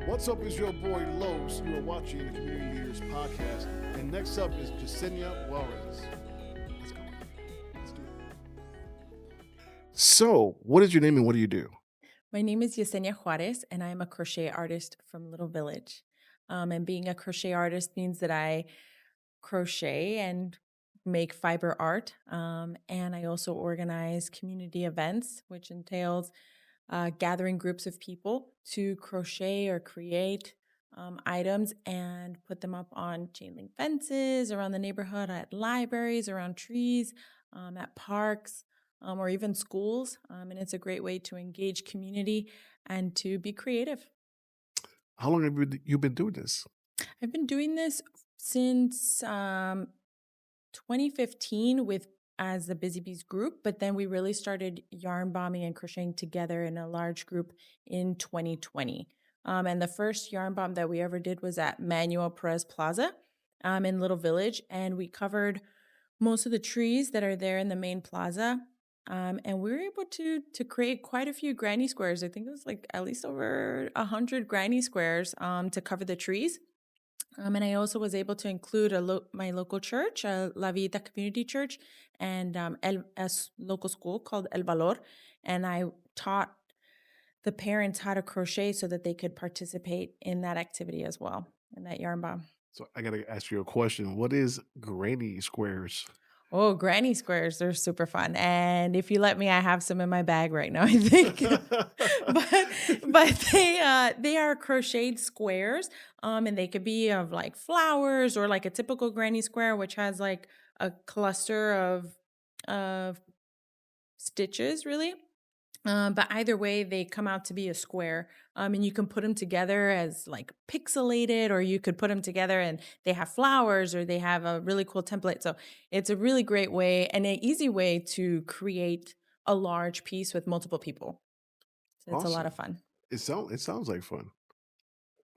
What's up? Is your boy Los. You are watching the Community Leaders Podcast. And next up is Yesenia Juarez. Let's go. Let's do it. So, what is your name and what do you do? My name is Yesenia Juarez, and I am a crochet artist from Little Village. And being a crochet artist means that I crochet and make fiber art. And I also organize community events, which entails gathering groups of people to crochet or create items and put them up on chain link fences around the neighborhood, at libraries, around trees, at parks, or even schools. And it's a great way to engage community and to be creative. How long have you been doing this? I've been doing this since 2015 as the Busy Bees group, but then we really started yarn bombing and crocheting together in a large group in 2020. And the first yarn bomb that we ever did was at Manuel Perez Plaza in Little Village, and we covered most of the trees that are there in the main plaza. And we were able to create quite a few granny squares. I think it was like at least over 100 granny squares to cover the trees. And I also was able to include my local church, La Vida Community Church, and a local school called El Valor. And I taught the parents how to crochet so that they could participate in that activity as well, in that yarn bomb. So, I got to ask you a question. What is granny squares? Oh, granny squares, they're super fun. And if you let me, I have some in my bag right now, I think. but they are crocheted squares. And they could be of like flowers or like a typical granny square, which has like a cluster of stitches, really. But either way, they come out to be a square. And you can put them together as like pixelated, or you could put them together and they have flowers or they have a really cool template. So it's a really great way and an easy way to create a large piece with multiple people. So it's a lot of fun. It sounds like fun.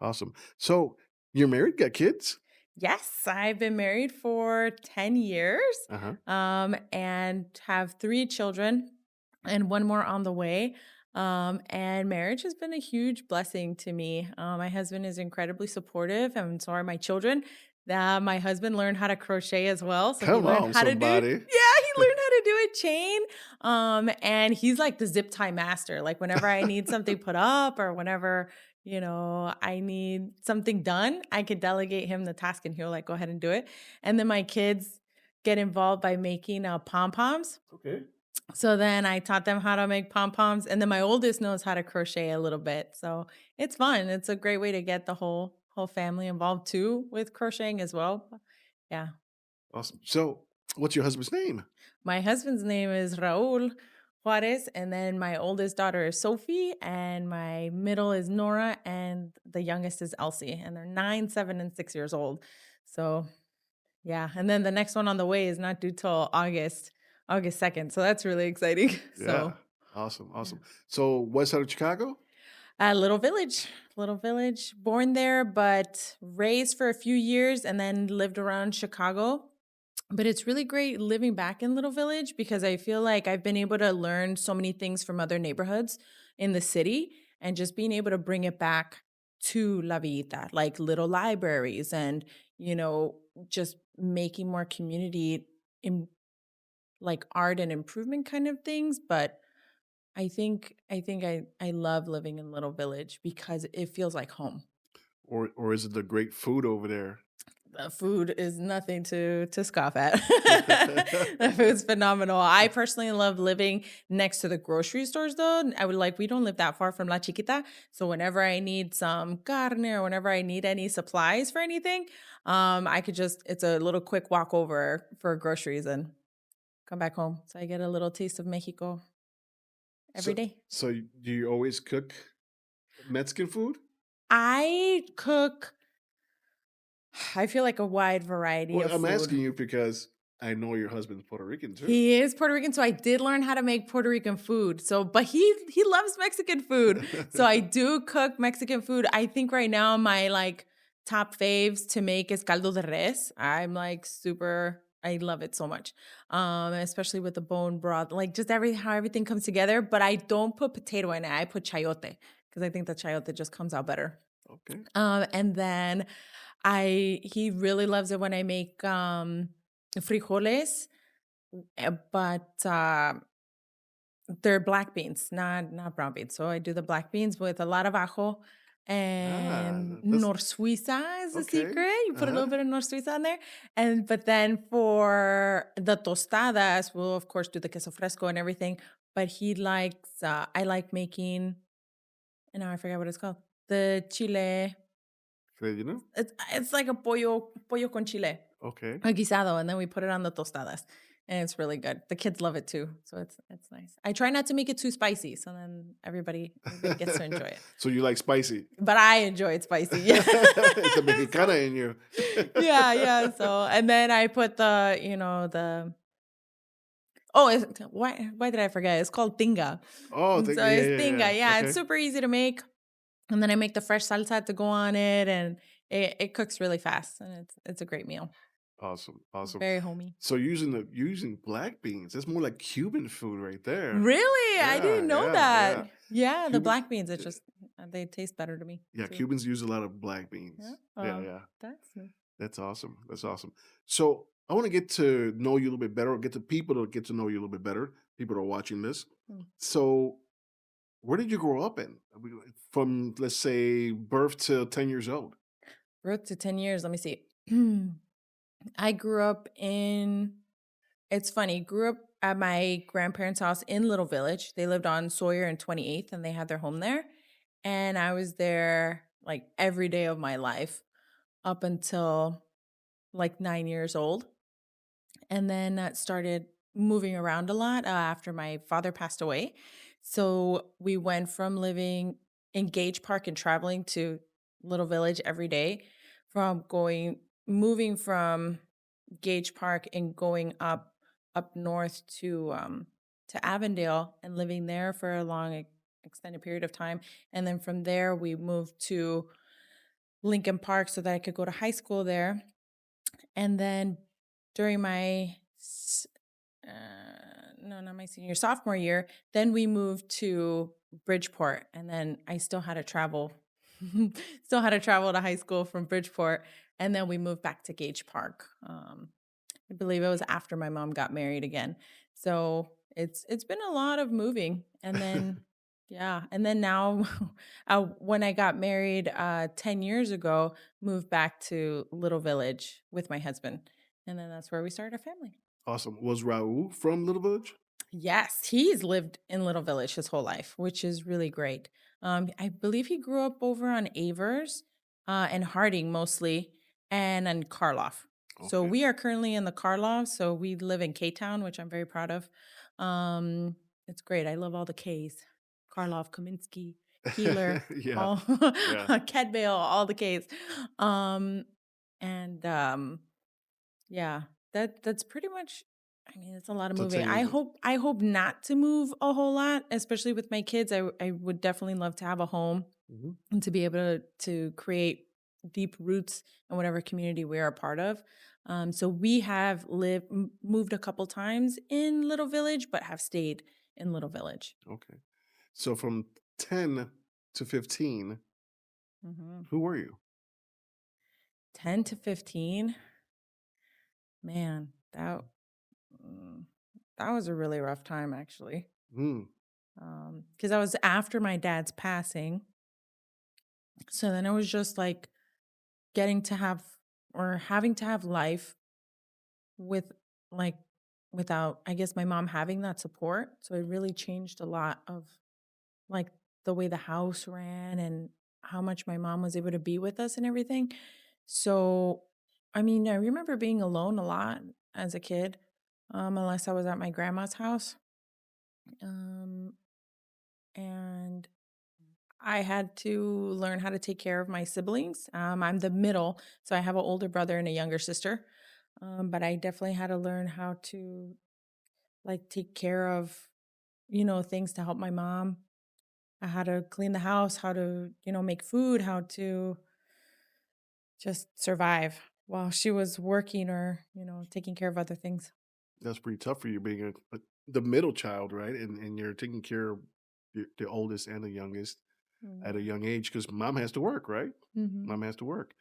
Awesome. So, you're married, got kids? Yes, I've been married for 10 years Uh-huh. and have 3 children and one more on the way. And marriage has been a huge blessing to me. My husband is incredibly supportive, and so are my children. My husband learned how to crochet as well, so he Come learned on, how to do. Yeah, somebody. he learned how to do a chain. And he's like the zip tie master. Like whenever I need something put up, or whenever I need something done, I could delegate him the task, and he'll like go ahead and do it. And then my kids get involved by making pom poms. Okay. So then I taught them how to make pom-poms, and then my oldest knows how to crochet a little bit. So it's fun. It's a great way to get the whole family involved too with crocheting as well. Yeah. Awesome. So, what's your husband's name? My husband's name is Raul Juarez, and then my oldest daughter is Sophie, and my middle is Nora, and the youngest is Elsie, and they're 9, 7, and 6 years old. So yeah, and then the next one on the way is not due till August 2nd. So that's really exciting. Yeah. So Awesome. yeah. Awesome. So, west side of Chicago? Little Village, born there, but raised for a few years and then lived around Chicago. But it's really great living back in Little Village because I feel like I've been able to learn so many things from other neighborhoods in the city and just being able to bring it back to La Vida, like little libraries and, just making more community in like art and improvement kind of things. But I love living in Little Village because it feels like home. Or is it the great food over there? The food is nothing to scoff at. The food's phenomenal. I personally love living next to the grocery stores though. We don't live that far from La Chiquita. So whenever I need some carne or whenever I need any supplies for anything, it's a little quick walk over for groceries and come back home. So I get a little taste of Mexico every day. So, do you always cook Mexican food? I cook, I feel like a wide variety Well, of I'm food. asking you because I know your husband's Puerto Rican too. He is Puerto Rican, so I did learn how to make Puerto Rican food. So, but he loves Mexican food. So I do cook Mexican food. I think right now my like top faves to make is caldo de res. I'm like I love it so much. Especially with the bone broth, like just how everything comes together. But I don't put potato in it. I put chayote because I think the chayote just comes out better. Okay. And then he really loves it when I make frijoles, but they're black beans, not brown beans. So I do the black beans with a lot of ajo and That's nor suiza is the okay. secret. You put a Uh-huh. little bit of nor suiza in there, and but then for the tostadas, we'll of course do the queso fresco and everything. But he likes. I like making. And now I forget what it's called. The chile. You know? It's like a pollo con chile, Okay. a guisado, and then we put it on the tostadas, and it's really good. The kids love it too, so it's nice. I try not to make it too spicy, so then everybody gets to enjoy it. So you like spicy. But I enjoy it spicy. Yeah. It's a Mexicana So, in you. yeah, yeah. So and then I put the oh, why did I forget? It's called tinga. Oh, So yeah, it's yeah, tinga. yeah. Yeah, it's Okay. super easy to make. And then I make the fresh salsa to go on it, and it cooks really fast, and it's a great meal. Awesome. Awesome. Very homey. So using black beans, that's more like Cuban food right there. Really? I Yeah, didn't know yeah, yeah. that. Yeah, the Cuban black beans, it's just they taste better to me yeah, too. Cubans use a lot of black Yeah. beans. Yeah, yeah. That's new. That's awesome. That's awesome. So I want to get to know you a little bit better, or get to people to get to know you a little bit better. People that are watching this. Mm. So where did you grow up in? From let's say birth to 10 years old. Road to 10 years. Let me see. I grew up in, it's funny, grew up at my grandparents' house in Little Village. They lived on Sawyer and 28th, and they had their home there. And I was there like every day of my life up until like 9 years old. And then started moving around a lot after my father passed away. So we went from living in Gage Park and traveling to Little Village every day, from moving from Gage Park and going up north to Avondale and living there for a long extended period of time. And then from there we moved to Lincoln Park so that I could go to high school there. And then during no, not my senior, sophomore year, then we moved to Bridgeport. And then I still had to travel, still had to travel to high school from Bridgeport. And then we moved back to Gage Park. I believe it was after my mom got married again. So it's been a lot of moving. And then yeah, and then now when I got married 10 years ago, moved back to Little Village with my husband. And then that's where we started a family. Awesome. Was Raul from Little Village? Yes, he's lived in Little Village his whole life, which is really great. I believe he grew up over on Avers and Harding mostly, and on Karloff. So Okay. we are currently in the Karloff. So we live in K Town, which I'm very proud of. It's great. I love all the Ks: Karloff, Kaminsky, Keeler, Yeah. all Yeah. Kedvale, all the Ks. Um, and yeah, that's pretty much, I mean, it's a lot of So moving. 10 years. I hope not to move a whole lot, especially with my kids. I would definitely love to have a home Mhm. and to be able to create deep roots in whatever community we are a part of. So we have moved a couple times in Little Village, but have stayed in Little Village. Okay. So from 10 to 15, Hmm. who were you? 10 to 15, man, mm, that was a really rough time actually. Hmm. Because I was after my dad's passing. So then it was just like getting to have or having to have life with like without, I guess, my mom having that support. So it really changed a lot of like the way the house ran and how much my mom was able to be with us and everything. So, I mean, I remember being alone a lot as a kid, unless I was at my grandma's house. Um, and I had to learn how to take care of my siblings. I'm the middle, so I have an older brother and a younger sister. But I definitely had to learn how to like take care of, things to help my mom. How to clean the house, how to, make food, how to just survive while she was working or, taking care of other things. That's pretty tough for you being the middle child, right? And you're taking care of the oldest and the youngest. at a young age because mom has to work, right? Mm-hmm. Mom has to work.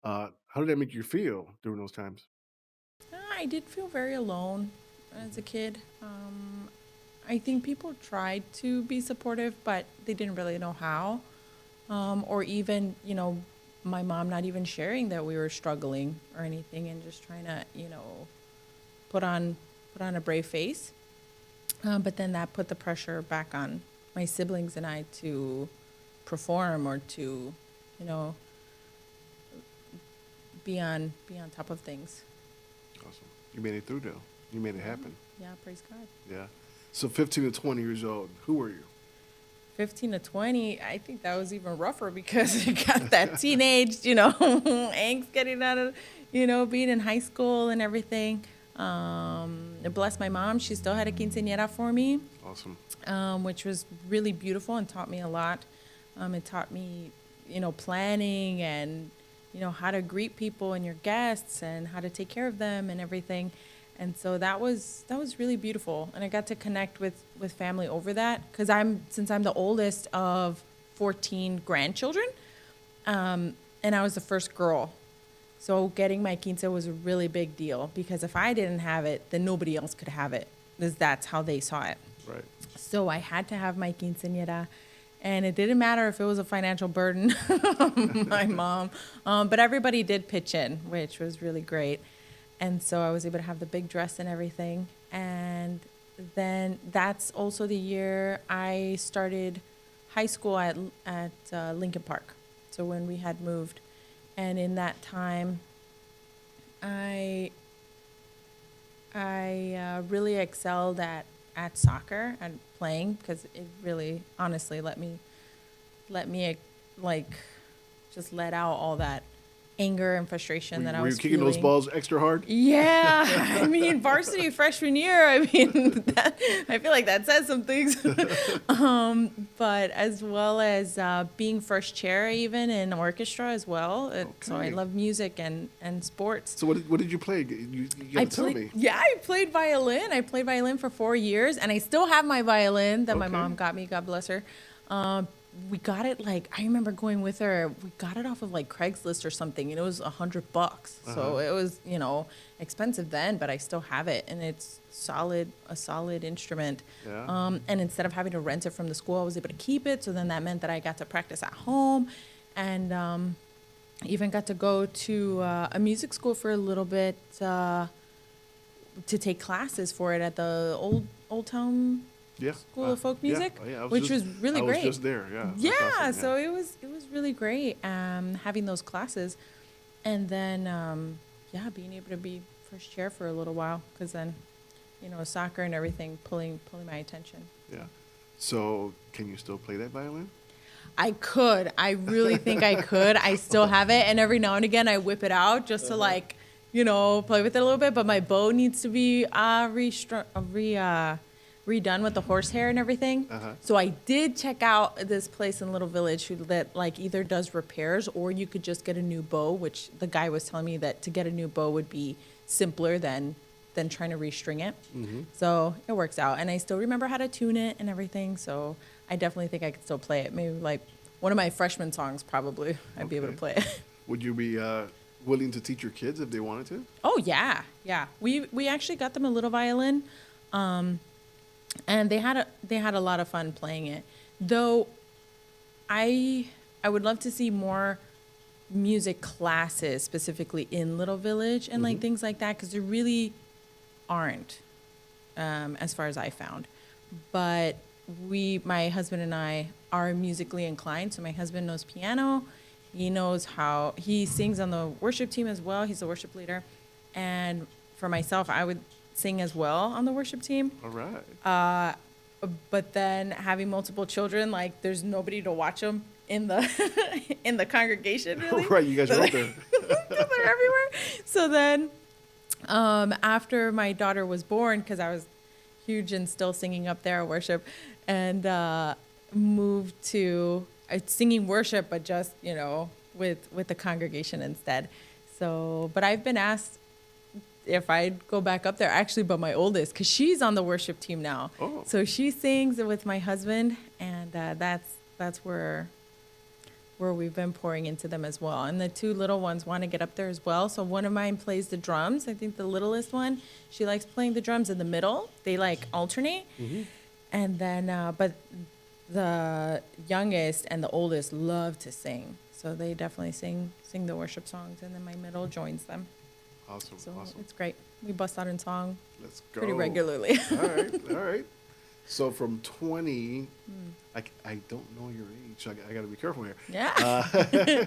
How did that make you feel during those times? I did feel very alone as a kid. I think people tried to be supportive, but they didn't really know how. Or even, my mom not even sharing that we were struggling or anything and just trying to, put on a brave face. But then that put the pressure back on my siblings and I to perform or to, be on top of things. Awesome. You made it through though. You made it happen. Yeah, praise God. Yeah. So 15 to 20 years old, who were you? 15 to 20, I think that was even rougher because you got that teenage, angst getting out of, being in high school and everything. Bless my mom. She still had a quinceañera for me. Awesome. Which was really beautiful and taught me a lot. It taught me, planning and, how to greet people and your guests and how to take care of them and everything. And so that was really beautiful. And I got to connect with family over that because since I'm the oldest of 14 grandchildren, and I was the first girl. So getting my quince was a really big deal because if I didn't have it, then nobody else could have it because that's how they saw it. Right. So I had to have my quinceañera. And it didn't matter if it was a financial burden on my mom, but everybody did pitch in, which was really great. And so I was able to have the big dress and everything. And then that's also the year I started high school at Lincoln Park. So when we had moved. And in that time, I really excelled at soccer and playing because it really honestly let me like just let out all that anger and frustration that I was kicking feeling. Those balls extra hard? Yeah. I mean, varsity freshman year, I mean, I feel like that says some things. But as well as being first chair even in orchestra as well. So I love music and sports. So what did you play? You got to tell me. Yeah, I played violin. I played violin for 4 years, and I still have my violin that my mom got me, God bless her. We got it I remember going with her. We got it off of Craigslist or something, and it was $100. So it was, expensive then, but I still have it, and it's a solid instrument. Yeah. And instead of having to rent it from the school, I was able to keep it. So then that meant that I got to practice at home, and even got to go to a music school for a little bit to take classes for it at the Old Town. Yeah. School of Folk Music, which was really great. I was just there, yeah. Yeah, awesome, so it was really great having those classes, and then being able to be first chair for a little while because then, soccer and everything pulling my attention. Yeah. So can you still play that violin? I could. I really think I could. I still have it, and every now and again I whip it out just to play with it a little bit. But my bow needs to be redone with the horsehair and everything. So I did check out this place in Little Village that either does repairs or you could just get a new bow, which the guy was telling me that to get a new bow would be simpler than trying to restring it. So it works out. And I still remember how to tune it and everything. So I definitely think I could still play it. Maybe one of my freshman songs probably I'd be able to play it. Would you be willing to teach your kids if they wanted to? Oh, yeah. Yeah. We actually got them a little violin. And they had a lot of fun playing it. Though I would love to see more music classes specifically in Little Village and things like that because there really aren't as far as I found. But my husband and I are musically inclined. So my husband knows piano. He sings on the worship team as well. He's the worship leader. And for myself, I would sing as well on the worship team. All right. But then having multiple children, there's nobody to watch them in the congregation, really. Right, you guys are out there. They're everywhere. So then after my daughter was born, because I was huge and still singing up there at worship, and moved to singing worship, but just, with the congregation instead. So, but I've been asked if I'd go back up there, actually, but my oldest, because she's on the worship team now. Oh. So she sings with my husband, and that's where we've been pouring into them as well. And the two little ones want to get up there as well. So one of mine plays the drums. I think the littlest one, she likes playing the drums in the middle. They like alternate. Mm-hmm. And then, but the youngest and the oldest love to sing. So they definitely sing the worship songs. And then my middle joins them. Awesome. So Awesome. it's great. We bust out in song Let's go. pretty regularly. All right. All right. So from 20, I don't know your age. I got to be careful here. Yeah.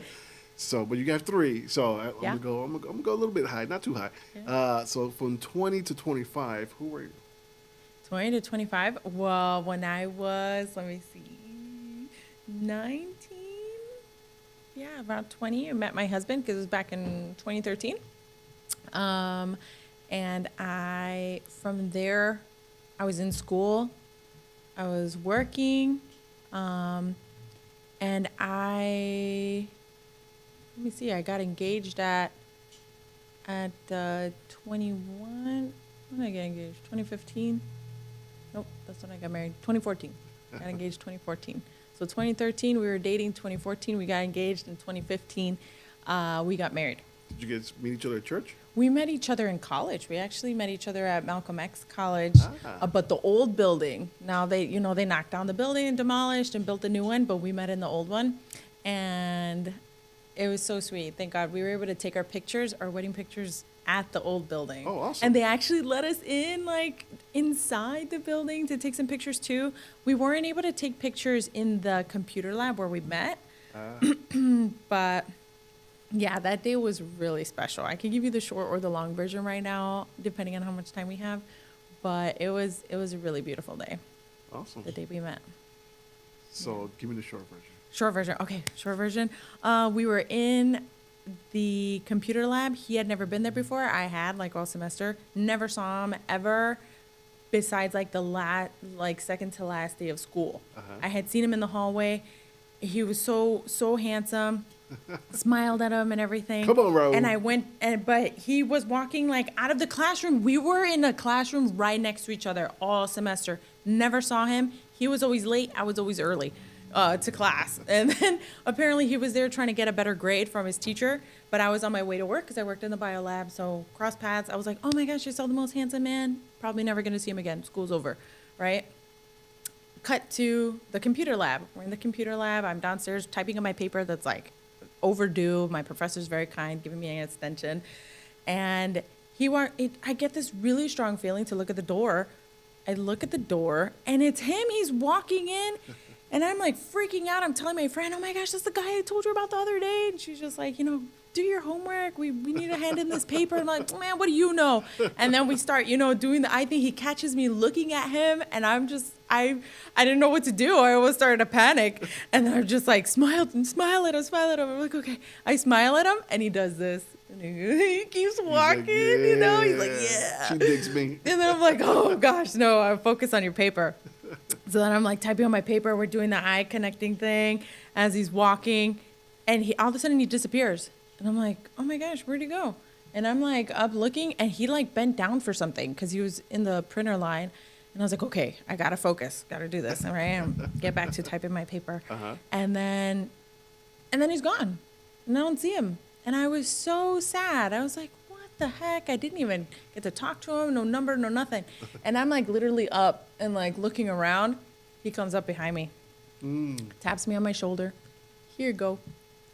So, but you have 3. So I'm Yeah. gonna go a little bit high, not too high. Yeah. So from 20 to 25, who were you? 20 to 25. Well, when I was, let me see, 19. Yeah, about 20. I met my husband because it was back in 2013. And from there, I was in school. I was working. And let me see, I got engaged at 21. When did I get engaged? 2015? Nope, that's when I got married. 2014. Got engaged 2014. So 2013, we were dating. 2014, we got engaged. In 2015, we got married. Did you guys meet each other at church? We met each other in college. We actually met each other at Malcolm X College, but the old building. Now they knocked down the building and demolished and built a new one, but we met in the old one, and it was so sweet. Thank God we were able to take our wedding pictures at the old building. Oh, awesome. And they actually let us in, like, inside the building to take some pictures too. We weren't able to take pictures in the computer lab where we met, but yeah, that day was really special. I can give you the short or the long version right now, depending on how much time we have, but it was a really beautiful day. Awesome. The day we met. So give me the short version. Short version. Okay, short version. We were in the computer lab. He had never been there before. I had, like, all semester. Never saw him ever besides, like, the second to last day of school. I had seen him in the hallway. He was so handsome. Smiled at him and everything. Come on, Raul. And I went, but he was walking, like, out of the classroom. We were in a classroom right next to each other all semester. Never saw him. He was always late. I was always early to class. And then apparently he was there trying to get a better grade from his teacher. But I was on my way to work because I worked in the bio lab. So cross paths. I was like, oh my gosh, you saw the most handsome man. Probably never going to see him again. School's over, right? Cut to the computer lab. We're in the computer lab. I'm downstairs typing on my paper that's, like, overdue. My professor's very kind, giving me an extension. And I get this really strong feeling to look at the door. I look at the door, and it's him. He's walking in, and I'm, like, freaking out. I'm telling my friend, oh, my gosh, that's the guy I told you about the other day. And she's just like, do your homework. We need to hand in this paper. I'm like, man, what do you know? And then we start, doing I think he catches me looking at him, and I'm just, I didn't know what to do. I almost started to panic. And then I'm just like, smile at him. I'm like, okay. I smile at him, and he does this. And he keeps walking, He's like, yeah. She digs me. And then I'm like, oh, gosh, no, I focus on your paper. So then I'm, like, typing on my paper. We're doing the eye connecting thing as he's walking. And all of a sudden, he disappears. And I'm like, oh, my gosh, where'd he go? And I'm, like, up looking, and he, like, bent down for something because he was in the printer line. And I was like, okay, I got to focus. Got to do this. All right, get back to typing my paper. And then he's gone. And I don't see him. And I was so sad. I was like, what the heck? I didn't even get to talk to him. No number, no nothing. And I'm, like, literally up and, like, looking around. He comes up behind me, taps me on my shoulder. Here you go.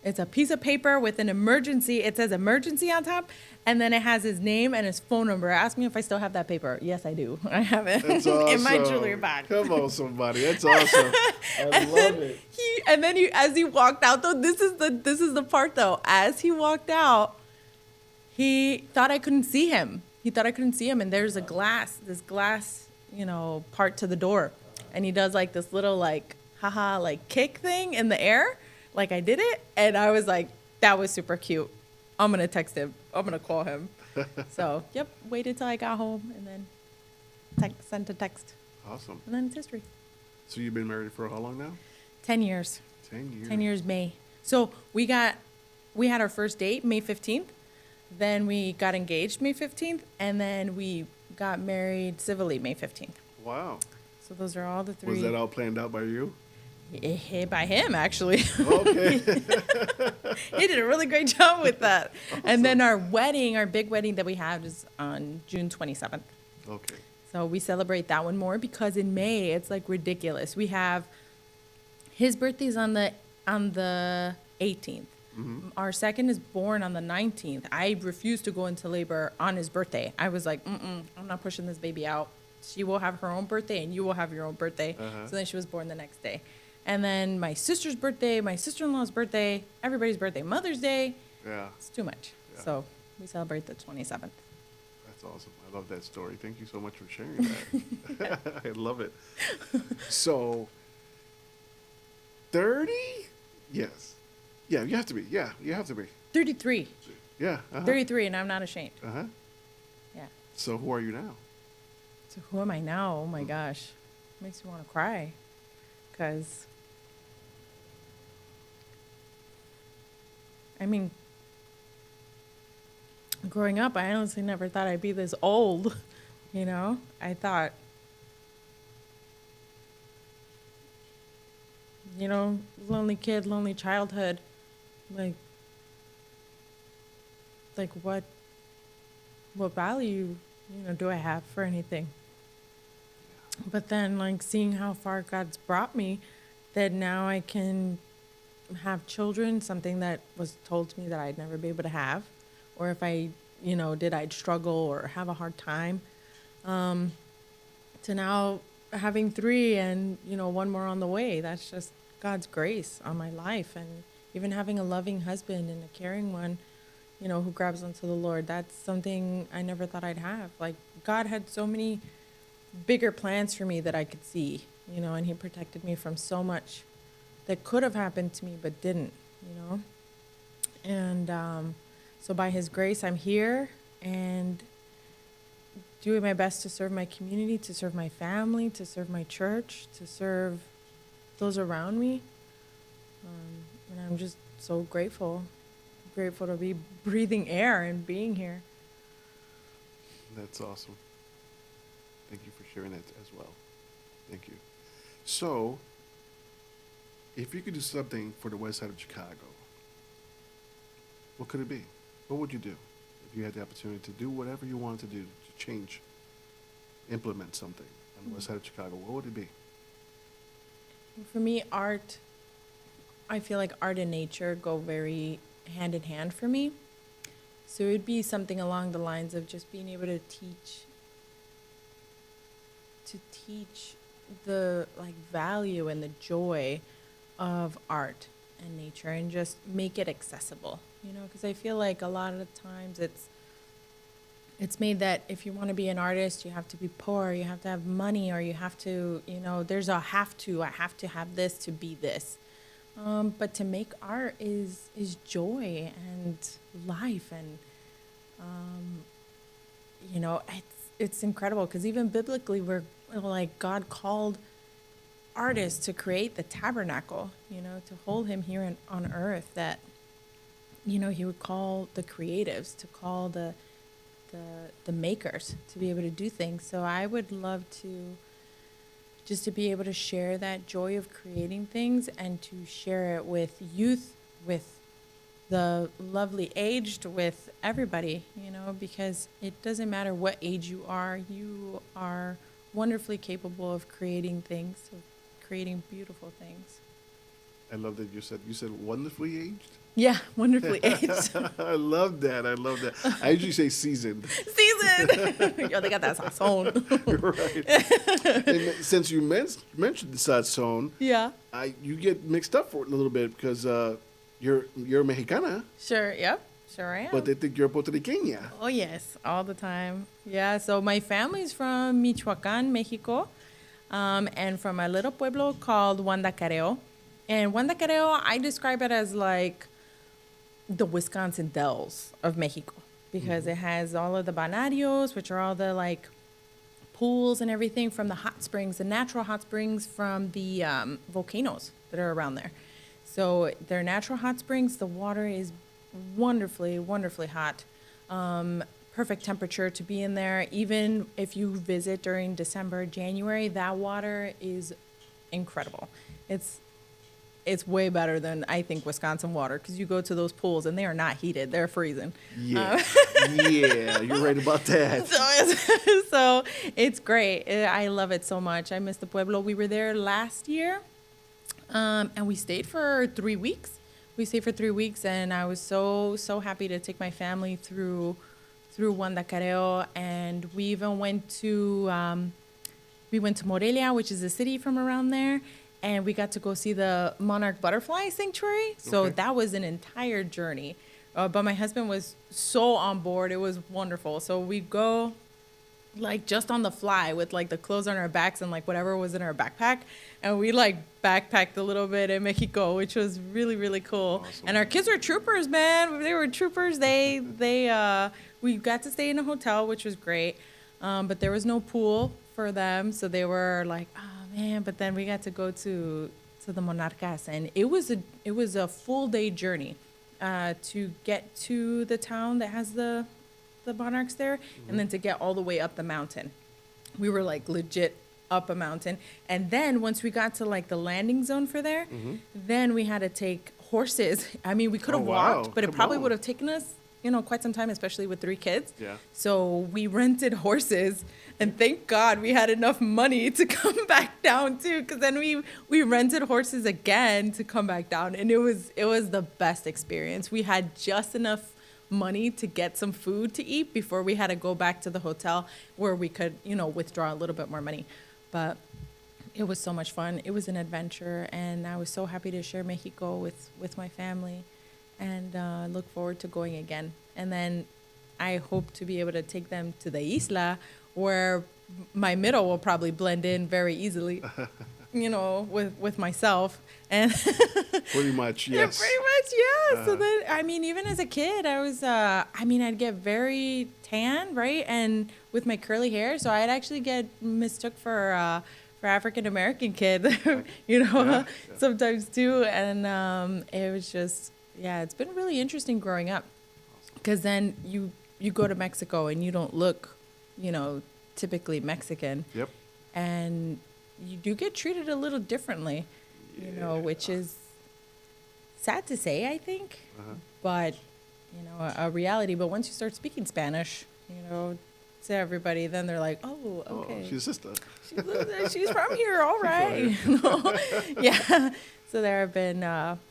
It's a piece of paper with an emergency. It says emergency on top, and then it has his name and his phone number. Ask me if I still have that paper. Yes, I do. I have it in my jewelry bag. Come on, somebody. That's awesome. I love it. As he walked out, though, this is the part, though. As he walked out, he thought I couldn't see him. And there's this glass, part to the door. And he does, like, this little, like, haha, like, kick thing in the air. Like, I did it, and I was like, that was super cute. I'm going to text him. I'm going to call him. So, yep, waited till I got home, and then sent a text. Awesome. And then it's history. So you've been married for how long now? 10 years. 10 years. 10 years, May. So we had our first date May 15th. Then we got engaged May 15th, and then we got married civilly May 15th. Wow. So those are all the 3. Was that all planned out by you? By him, actually. Okay. He did a really great job with that. Awesome. And then our big wedding that we have is on June 27th. Okay. So we celebrate that one more because in May it's like ridiculous. We have his birthday's on the 18th. Mm-hmm. Our second is born on the 19th. I refused to go into labor on his birthday. I was like, I'm not pushing this baby out. She will have her own birthday and you will have your own birthday. Uh-huh. So then she was born the next day. And then my sister's birthday, my sister-in-law's birthday, everybody's birthday, Mother's Day. Yeah. It's too much. Yeah. So we celebrate the 27th. That's awesome. I love that story. Thank you so much for sharing that. I love it. So, 30? Yes. Yeah, you have to be. Yeah, you have to be. 33. Yeah. 33, and I'm not ashamed. Uh-huh. Yeah. So who are you now? So who am I now? Oh my gosh. Makes me want to cry. Because, I mean, growing up, I honestly never thought I'd be this old, you know? I thought, you know, lonely kid, lonely childhood, like what value, you know, do I have for anything? But then, like, seeing how far God's brought me, that now I can have children, something that was told to me that I'd never be able to have, or if I, you know, I'd struggle or have a hard time, to now having 3 and, you know, 1 more on the way. That's just God's grace on my life. And even having a loving husband and a caring one, you know, who grabs onto the Lord, that's something I never thought I'd have. Like, God had so many bigger plans for me that I could see, you know, and he protected me from so much that could have happened to me but didn't, you know. And so by his grace, I'm here and doing my best to serve my community, to serve my family, to serve my church, to serve those around me. And I'm just so grateful to be breathing air and being here. That's awesome. Thank you for sharing that as well. Thank you. So, if you could do something for the west side of Chicago, what could it be? What would you do if you had the opportunity to do whatever you wanted to do to change, implement something on the west side of Chicago? What would it be? For me, art, I feel like art and nature go very hand in hand for me. So it would be something along the lines of just being able to teach the like value and the joy of art and nature and just make it accessible, you know, because I feel like a lot of the times it's made that if you want to be an artist, you have to be poor, you have to have money, or you have to, you know, there's a I have to have this to be this. But to make art is joy and life, and you know, it's incredible because even biblically, we're like, God called artists to create the tabernacle, you know, to hold him here on earth. That, you know, he would call the creatives, to call the makers to be able to do things. So I would love to be able to share that joy of creating things and to share it with youth, with the lovely aged, with everybody, you know, because it doesn't matter what age you are wonderfully capable of creating things, of creating beautiful things. I love that you said wonderfully aged. Yeah, wonderfully aged. I love that. I usually say seasoned. Seasoned. Yo, they got that sazon. Right. And since you mentioned the sazon, yeah, you get mixed up for it a little bit because you're Mexicana. Sure. Yep. Sure I am. But they think you're Puerto Riqueña. Oh yes, all the time. Yeah. So my family's from Michoacán, Mexico, and from a little pueblo called Guandacareo. And Guandacareo, I describe it as like the Wisconsin Dells of Mexico, because it has all of the balnearios, which are all the like pools and everything from the hot springs, the natural hot springs from the volcanoes that are around there. So they're natural hot springs. The water is wonderfully, wonderfully hot. Perfect temperature to be in there. Even if you visit during December, January, that water is incredible. It's it's way better than I think Wisconsin water, because you go to those pools and they are not heated; they're freezing. Yeah, yeah, you're right about that. So it's great. I love it so much. I miss the pueblo. We were there last year, and we stayed for 3 weeks. We stayed for 3 weeks, and I was so happy to take my family through Guandacareo, and we even went to Morelia, which is a city from around there. And we got to go see the monarch butterfly sanctuary. So that was an entire journey. But my husband was so on board. It was wonderful. So we go like just on the fly with like the clothes on our backs and like whatever was in our backpack. And we like backpacked a little bit in Mexico, which was really, really cool. Awesome. And our kids were troopers, man. They were troopers. We got to stay in a hotel, which was great. But there was no pool for them. So they were like, man, but then we got to go to the Monarcas, and it was a full day journey to get to the town that has the monarchs there, and then to get all the way up the mountain. We were like legit up a mountain, and then once we got to like the landing zone for there, then we had to take horses. I mean, we could have walked, but it probably would have taken us, quite some time, especially with 3 kids. Yeah. So we rented horses, and thank God we had enough money to come back down too, because then we rented horses again to come back down, and it was the best experience. We had just enough money to get some food to eat before we had to go back to the hotel where we could, withdraw a little bit more money. But it was so much fun. It was an adventure, and I was so happy to share Mexico with my family. And look forward to going again. And then I hope to be able to take them to the isla, where my middle will probably blend in very easily, with myself. And pretty much, yes. Yeah, pretty much, yeah. So then, I mean, even as a kid, I was, I'd get very tan, right? And with my curly hair, so I'd actually get mistook for African American kid, sometimes too. And it was just. Yeah, it's been really interesting growing up, because then you go to Mexico and you don't look, typically Mexican. Yep. And you do get treated a little differently, which is sad to say, I think, but, a reality. But once you start speaking Spanish, to everybody, then they're like, oh, okay. She's sister. She's from here, all right. Yeah. So there have been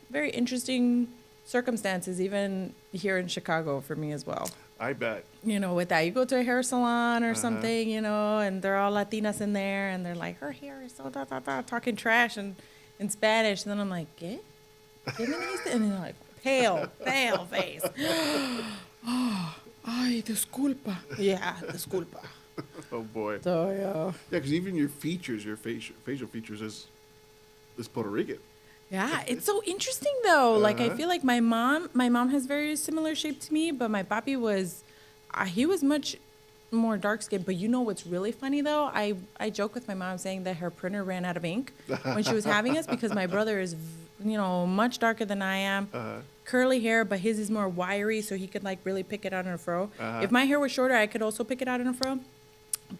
very interesting circumstances, even here in Chicago, for me as well. I bet. With that, you go to a hair salon or something, and they're all Latinas in there, and they're like, her hair is so talking trash in Spanish. And then I'm like, ¿qué? And then they're like, pale face. Oh, ay, disculpa. Yeah, disculpa. Oh, boy. So, yeah. Yeah, because even your features, your facial features is Puerto Rican. Yeah, it's so interesting though. Like I feel like my mom has very similar shape to me, but my papi was, he was much more dark skinned. But what's really funny though? I joke with my mom saying that her printer ran out of ink when she was having us, because my brother is, much darker than I am, curly hair, but his is more wiry, so he could like really pick it out in a fro. If my hair was shorter, I could also pick it out in a fro.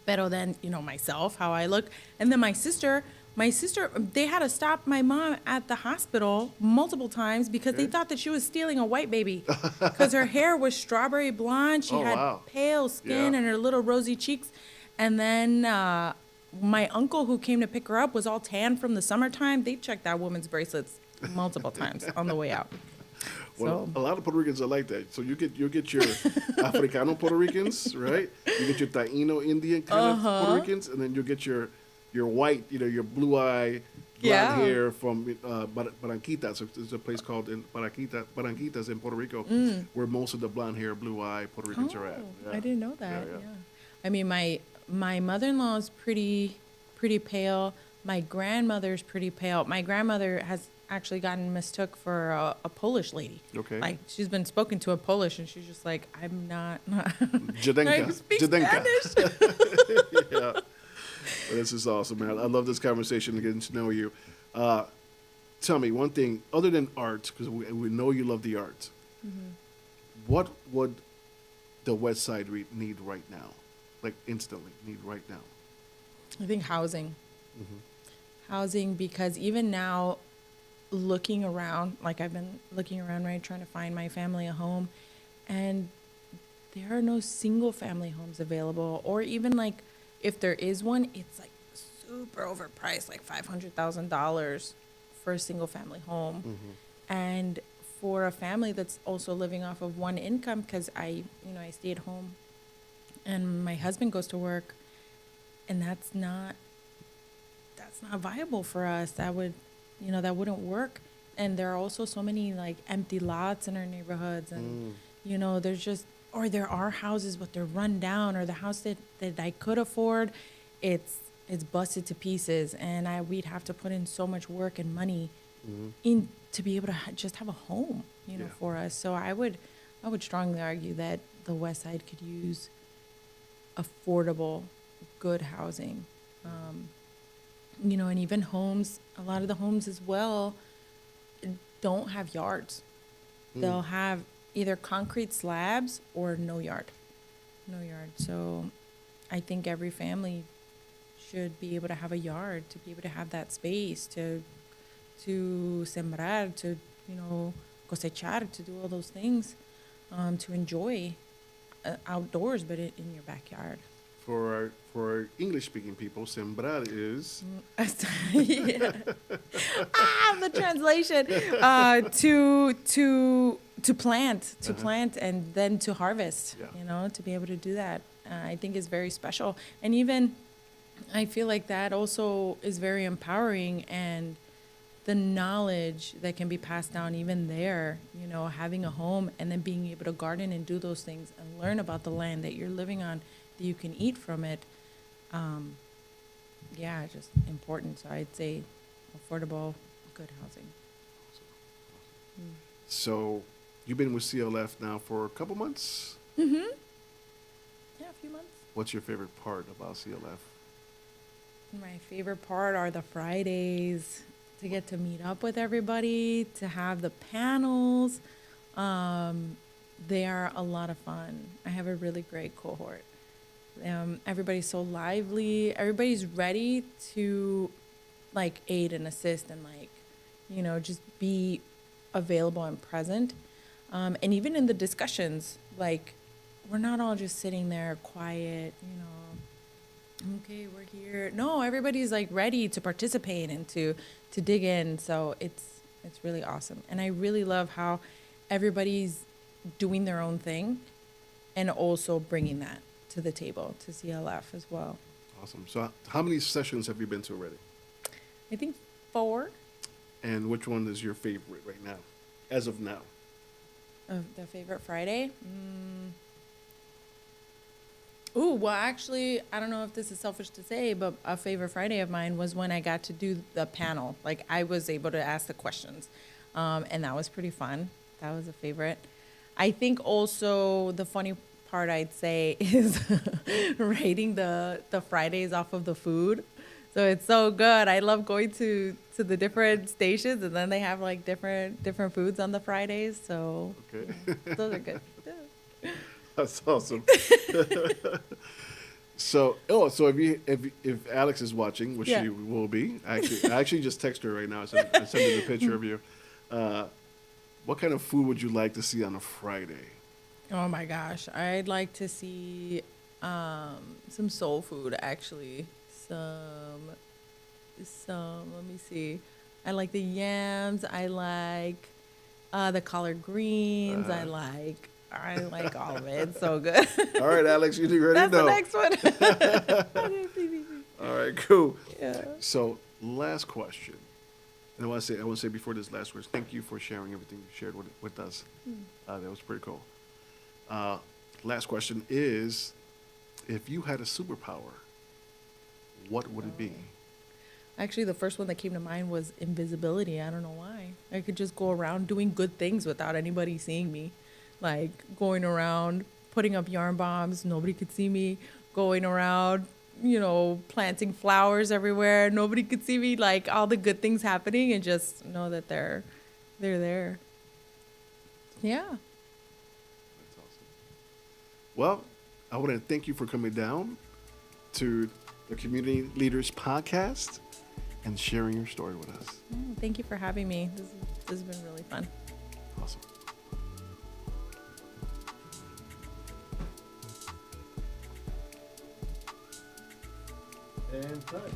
But then, myself, how I look, and then my sister, they had to stop my mom at the hospital multiple times because they thought that she was stealing a white baby, because her hair was strawberry blonde. She had pale skin and her little rosy cheeks. And then my uncle, who came to pick her up, was all tan from the summertime. They checked that woman's bracelets multiple times on the way out. Well, a lot of Puerto Ricans are like that. So you'll get your Africano Puerto Ricans, right? You get your Taino Indian kind of Puerto Ricans, and then you'll get your white, your blue eye, blonde hair from Barranquitas. So there's a place called Barranquitas in Puerto Rico, where most of the blonde hair, blue eye Puerto Ricans are at. Yeah. I didn't know that. Yeah. I mean, my mother-in-law is pretty pale. My grandmother's pretty pale. My grandmother has actually gotten mistook for a Polish lady. Okay. Like, she's been spoken to in Polish, and she's just like, I'm not Jadenka. Speak Spanish. Yeah. Well, this is awesome, man. I love this conversation and getting to know you. Tell me one thing, other than art, because we know you love the art, what would the West Side need right now? Like, instantly need right now? I think housing. Housing, because even now, looking around, like I've been looking around, right, trying to find my family a home, and there are no single family homes available, or even like if there is one, it's like super overpriced, like $500,000 for a single family home. And for a family that's also living off of one income, because I stay at home and my husband goes to work, and that's not viable for us. That wouldn't work. And there are also so many like empty lots in our neighborhoods, and there are houses but they're run down, or the house that I could afford, it's busted to pieces, and we'd have to put in so much work and money in to be able to just have a home, for us. So I would strongly argue that the West Side could use affordable, good housing. And even homes, a lot of the homes as well don't have yards. They'll have either concrete slabs or no yard. So I think every family should be able to have a yard, to be able to have that space to sembrar, to cosechar, to do all those things, to enjoy outdoors, but in your backyard. For our English-speaking people, sembrar is the translation to plant and then to harvest. To be able to do that, I think is very special. And even I feel like that also is very empowering, and the knowledge that can be passed down even there, having a home and then being able to garden and do those things and learn about the land that you're living on, that you can eat from it. Just important. So I'd say affordable, good housing. So you've been with CLF now for a couple months? Mm-hmm. Yeah, a few months. What's your favorite part about CLF? My favorite part are the Fridays, to get to meet up with everybody, to have the panels. They are a lot of fun. I have a really great cohort. Everybody's so lively. Everybody's ready to aid and assist and just be available and present. And even in the discussions, we're not all just sitting there quiet, okay, we're here. No, everybody's ready to participate and to dig in. So it's really awesome. And I really love how everybody's doing their own thing and also bringing that to the table, to CLF as well. Awesome. So how many sessions have you been to already? I think 4. And which one is your favorite right now, as of now? The favorite Friday? Well, actually, I don't know if this is selfish to say, but a favorite Friday of mine was when I got to do the panel. I was able to ask the questions, and that was pretty fun. That was a favorite. I think also the funny part, I'd say, is rating the Fridays off of the food. So it's so good. I love going to the different stations, and then they have different foods on the Fridays. So okay. Those are good. That's awesome. So if Alex is watching, which she will be, I actually just texted her right now. I sent her the picture of you. What kind of food would you like to see on a Friday? Oh my gosh, I'd like to see some soul food, actually. Some. Let me see. I like the yams. I like the collard greens. I like all of it. It's so good. All right, Alex, you already know. That's the next one. All right, cool. Yeah. So, last question. And I want to say before this last words, thank you for sharing everything you shared with us. That was pretty cool. Last question is, if you had a superpower, what would it be? Actually, the first one that came to mind was invisibility. I don't know why. I could just go around doing good things without anybody seeing me. Going around, putting up yarn bombs, nobody could see me. Going around, planting flowers everywhere, nobody could see me. All the good things happening, and just know that they're there. Yeah. That's awesome. Well, I want to thank you for coming down to the Community Leaders Podcast and sharing your story with us. Thank you for having me. This has been really fun. Awesome. And cut.